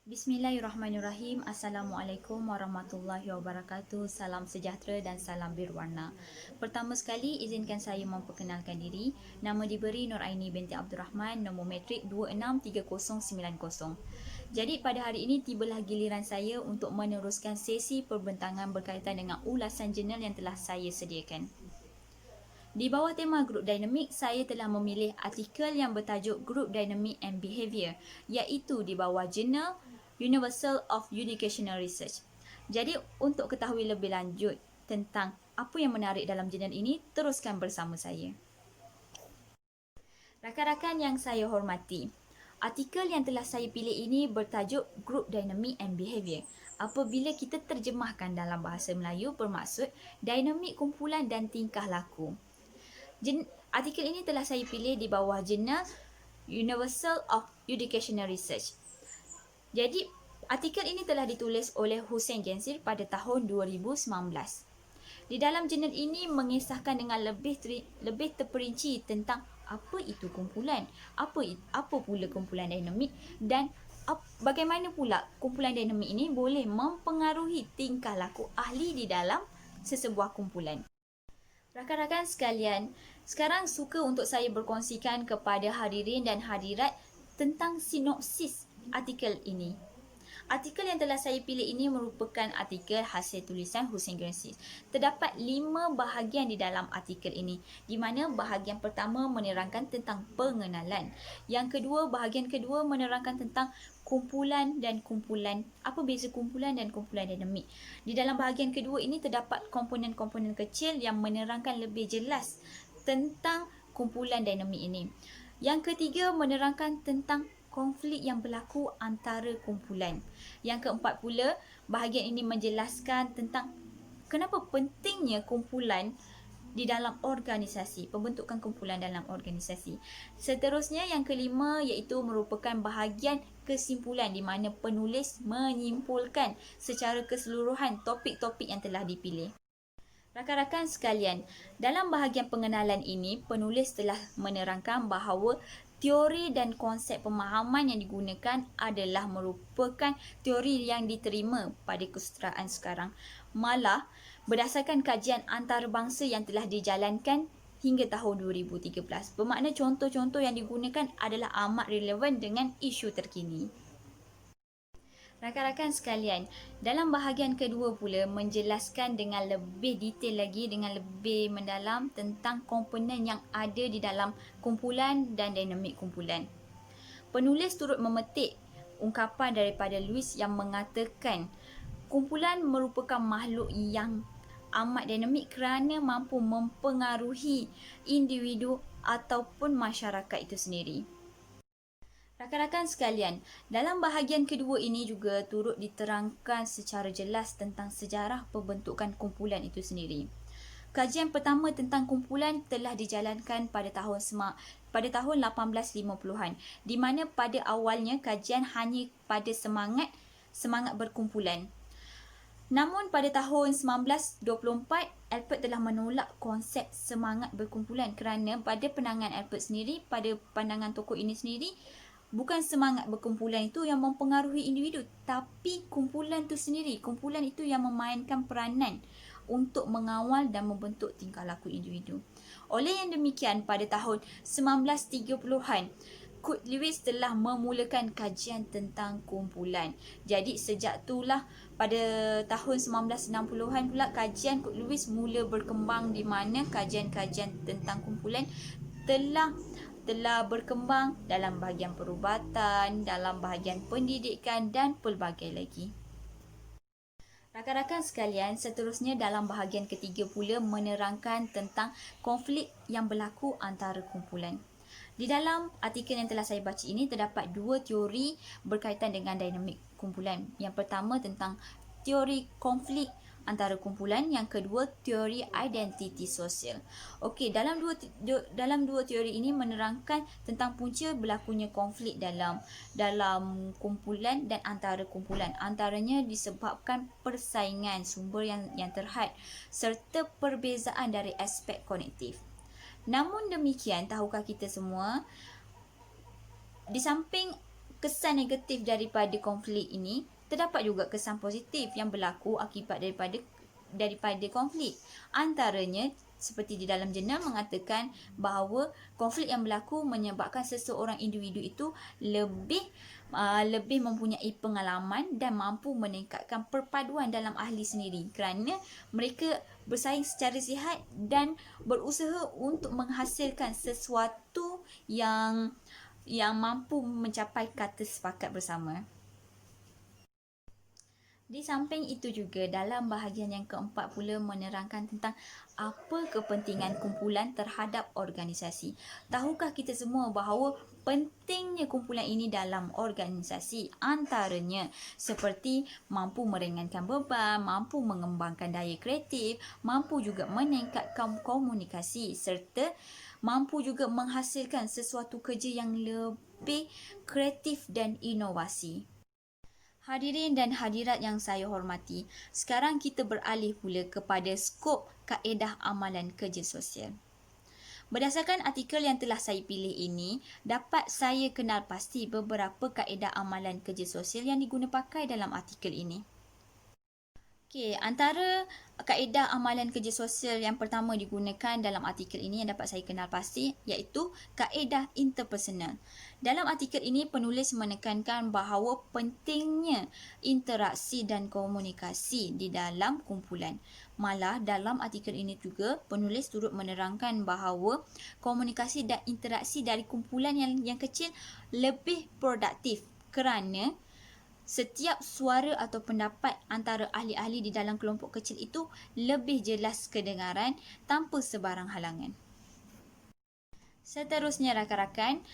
Bismillahirrahmanirrahim. Assalamualaikum warahmatullahi wabarakatuh. Salam sejahtera dan salam berwarna. Pertama sekali, izinkan saya memperkenalkan diri. Nama diberi Nuraini binti Abdul Rahman, nombor matrik 263090. Jadi pada hari ini tibalah giliran saya untuk meneruskan sesi perbentangan berkaitan dengan ulasan jurnal yang telah saya sediakan. Di bawah tema Group Dynamic, saya telah memilih artikel yang bertajuk Group Dynamic and Behavior, iaitu di bawah jurnal Universal of Educational Research. Jadi, untuk ketahui lebih lanjut tentang apa yang menarik dalam jurnal ini, teruskan bersama saya. Rakan-rakan yang saya hormati, artikel yang telah saya pilih ini bertajuk Group Dynamic and Behavior. Apabila kita terjemahkan dalam bahasa Melayu, bermaksud dinamik kumpulan dan tingkah laku. Artikel ini telah saya pilih di bawah jurnal Universal of Educational Research. Jadi, artikel ini telah ditulis oleh Hussein Jensir pada tahun 2019. Di dalam jurnal ini mengisahkan dengan lebih terperinci tentang apa itu kumpulan, apa pula kumpulan dinamik dan bagaimana pula kumpulan dinamik ini boleh mempengaruhi tingkah laku ahli di dalam sesebuah kumpulan. Rakan-rakan sekalian, sekarang suka untuk saya berkongsikan kepada hadirin dan hadirat tentang sinopsis artikel ini. Artikel yang telah saya pilih ini merupakan artikel hasil tulisan Hussein Jensir. Terdapat 5 bahagian di dalam artikel ini, di mana bahagian pertama menerangkan tentang pengenalan. Yang kedua, bahagian kedua menerangkan tentang kumpulan dan kumpulan. Apa beza kumpulan dan kumpulan dinamik? Di dalam bahagian kedua ini terdapat komponen-komponen kecil yang menerangkan lebih jelas tentang kumpulan dinamik ini. Yang ketiga, menerangkan tentang konflik yang berlaku antara kumpulan. Yang keempat pula, bahagian ini menjelaskan tentang kenapa pentingnya kumpulan di dalam organisasi, pembentukan kumpulan dalam organisasi. Seterusnya, yang kelima iaitu merupakan bahagian kesimpulan di mana penulis menyimpulkan secara keseluruhan topik-topik yang telah dipilih. Rakan-rakan sekalian, dalam bahagian pengenalan ini, penulis telah menerangkan bahawa teori dan konsep pemahaman yang digunakan adalah merupakan teori yang diterima pada kesusastraan sekarang. Malah, berdasarkan kajian antarabangsa yang telah dijalankan hingga tahun 2013. Bermakna contoh-contoh yang digunakan adalah amat relevan dengan isu terkini. Rakan-rakan sekalian, dalam bahagian kedua pula menjelaskan dengan lebih detail lagi, dengan lebih mendalam tentang komponen yang ada di dalam kumpulan dan dinamik kumpulan. Penulis turut memetik ungkapan daripada Lewis yang mengatakan kumpulan merupakan makhluk yang amat dinamik kerana mampu mempengaruhi individu ataupun masyarakat itu sendiri. Rakan-rakan sekalian, dalam bahagian kedua ini juga turut diterangkan secara jelas tentang sejarah pembentukan kumpulan itu sendiri. Kajian pertama tentang kumpulan telah dijalankan pada tahun 1850-an, di mana pada awalnya kajian hanya pada semangat berkumpulan. Namun pada tahun 1924, Alpert telah menolak konsep semangat berkumpulan kerana pada pandangan Alpert sendiri, pada pandangan tokoh ini sendiri, bukan semangat berkumpulan itu yang mempengaruhi individu, tapi kumpulan itu sendiri. Kumpulan itu yang memainkan peranan untuk mengawal dan membentuk tingkah laku individu. Oleh yang demikian, pada tahun 1930-an, Kurt Lewis telah memulakan kajian tentang kumpulan. Jadi sejak itulah pada tahun 1960-an pula kajian Kurt Lewis mula berkembang, di mana kajian-kajian tentang kumpulan telah berkembang dalam bahagian perubatan, dalam bahagian pendidikan dan pelbagai lagi. Rakan-rakan sekalian, seterusnya dalam bahagian ketiga pula menerangkan tentang konflik yang berlaku antara kumpulan. Di dalam artikel yang telah saya baca ini terdapat 2 teori berkaitan dengan dinamik kumpulan. Yang pertama tentang teori konflik antara kumpulan, yang kedua teori identiti sosial. Okey, dalam dua teori ini menerangkan tentang punca berlakunya konflik dalam kumpulan dan antara kumpulan. Antaranya disebabkan persaingan sumber yang terhad serta perbezaan dari aspek kognitif. Namun demikian, tahukah kita semua, di samping kesan negatif daripada konflik ini, terdapat juga kesan positif yang berlaku akibat daripada konflik. Antaranya seperti di dalam jurnal mengatakan bahawa konflik yang berlaku menyebabkan seseorang individu itu lebih mempunyai pengalaman dan mampu meningkatkan perpaduan dalam ahli sendiri kerana mereka bersaing secara sihat dan berusaha untuk menghasilkan sesuatu yang mampu mencapai kata sepakat bersama. Di samping itu juga, dalam bahagian yang keempat pula menerangkan tentang apa kepentingan kumpulan terhadap organisasi. Tahukah kita semua bahawa pentingnya kumpulan ini dalam organisasi? Antaranya seperti mampu meringankan beban, mampu mengembangkan daya kreatif, mampu juga meningkatkan komunikasi serta mampu juga menghasilkan sesuatu kerja yang lebih kreatif dan inovasi. Hadirin dan hadirat yang saya hormati, sekarang kita beralih pula kepada skop kaedah amalan kerja sosial. Berdasarkan artikel yang telah saya pilih ini, dapat saya kenal pasti beberapa kaedah amalan kerja sosial yang diguna pakai dalam artikel ini. Okey, antara kaedah amalan kerja sosial yang pertama digunakan dalam artikel ini yang dapat saya kenal pasti iaitu kaedah interpersonal. Dalam artikel ini, penulis menekankan bahawa pentingnya interaksi dan komunikasi di dalam kumpulan. Malah dalam artikel ini juga, penulis turut menerangkan bahawa komunikasi dan interaksi dari kumpulan yang kecil lebih produktif kerana setiap suara atau pendapat antara ahli-ahli di dalam kelompok kecil itu lebih jelas kedengaran tanpa sebarang halangan. Seterusnya rakan-rakan,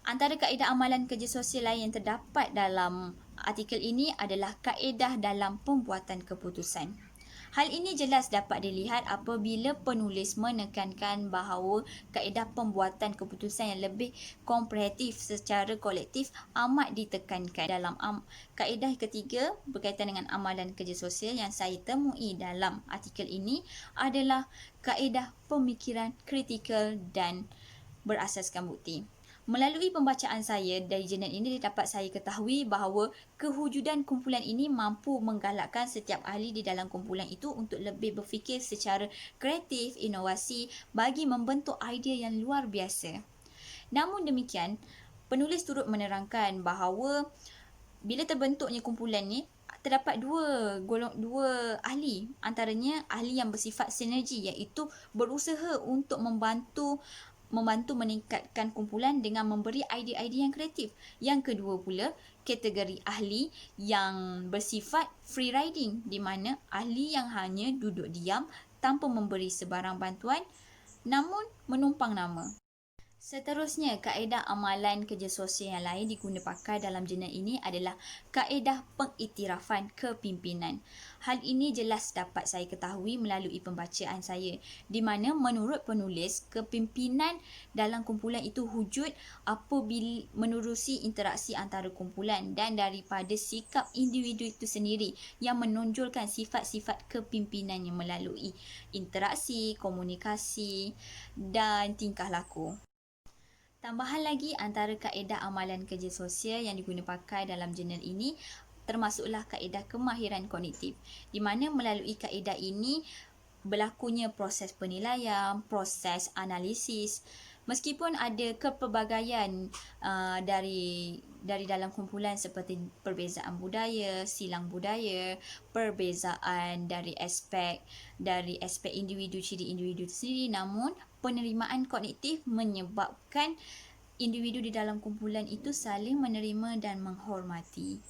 antara kaedah amalan kerja sosial lain yang terdapat dalam artikel ini adalah kaedah dalam pembuatan keputusan. Hal ini jelas dapat dilihat apabila penulis menekankan bahawa kaedah pembuatan keputusan yang lebih komprehensif secara kolektif amat ditekankan. Dalam kaedah ketiga berkaitan dengan amalan kerja sosial yang saya temui dalam artikel ini adalah kaedah pemikiran kritikal dan berasaskan bukti. Melalui pembacaan saya dari jurnal ini, dapat saya ketahui bahawa kewujudan kumpulan ini mampu menggalakkan setiap ahli di dalam kumpulan itu untuk lebih berfikir secara kreatif, inovasi bagi membentuk idea yang luar biasa. Namun demikian, penulis turut menerangkan bahawa bila terbentuknya kumpulan ni, terdapat dua ahli, antaranya ahli yang bersifat sinergi iaitu berusaha untuk membantu meningkatkan kumpulan dengan memberi idea-idea yang kreatif. Yang kedua pula, kategori ahli yang bersifat free riding, di mana ahli yang hanya duduk diam tanpa memberi sebarang bantuan namun menumpang nama. Seterusnya, kaedah amalan kerja sosial yang lain diguna pakai dalam jurnal ini adalah kaedah pengiktirafan kepimpinan. Hal ini jelas dapat saya ketahui melalui pembacaan saya, di mana menurut penulis, kepimpinan dalam kumpulan itu wujud apabila menerusi interaksi antara kumpulan dan daripada sikap individu itu sendiri yang menonjolkan sifat-sifat kepimpinannya melalui interaksi, komunikasi dan tingkah laku. Tambahan lagi, antara kaedah amalan kerja sosial yang diguna pakai dalam jurnal ini termasuklah kaedah kemahiran kognitif, di mana melalui kaedah ini berlakunya proses penilaian, proses analisis. Meskipun ada kepelbagaian dari dalam kumpulan seperti perbezaan budaya, silang budaya, perbezaan dari aspek individu, ciri individu sendiri, namun penerimaan kognitif menyebabkan individu di dalam kumpulan itu saling menerima dan menghormati.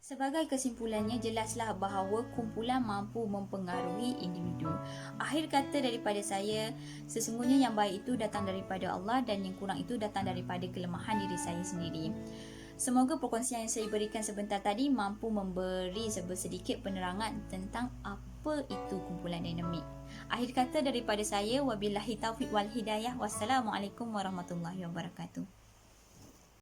Sebagai kesimpulannya, jelaslah bahawa kumpulan mampu mempengaruhi individu. Akhir kata daripada saya, sesungguhnya yang baik itu datang daripada Allah dan yang kurang itu datang daripada kelemahan diri saya sendiri. Semoga perkongsian yang saya berikan sebentar tadi mampu memberi sedikit penerangan tentang apa itu kumpulan dinamik. Akhir kata daripada saya, wabillahi taufiq wal hidayah. Wassalamualaikum warahmatullahi wabarakatuh.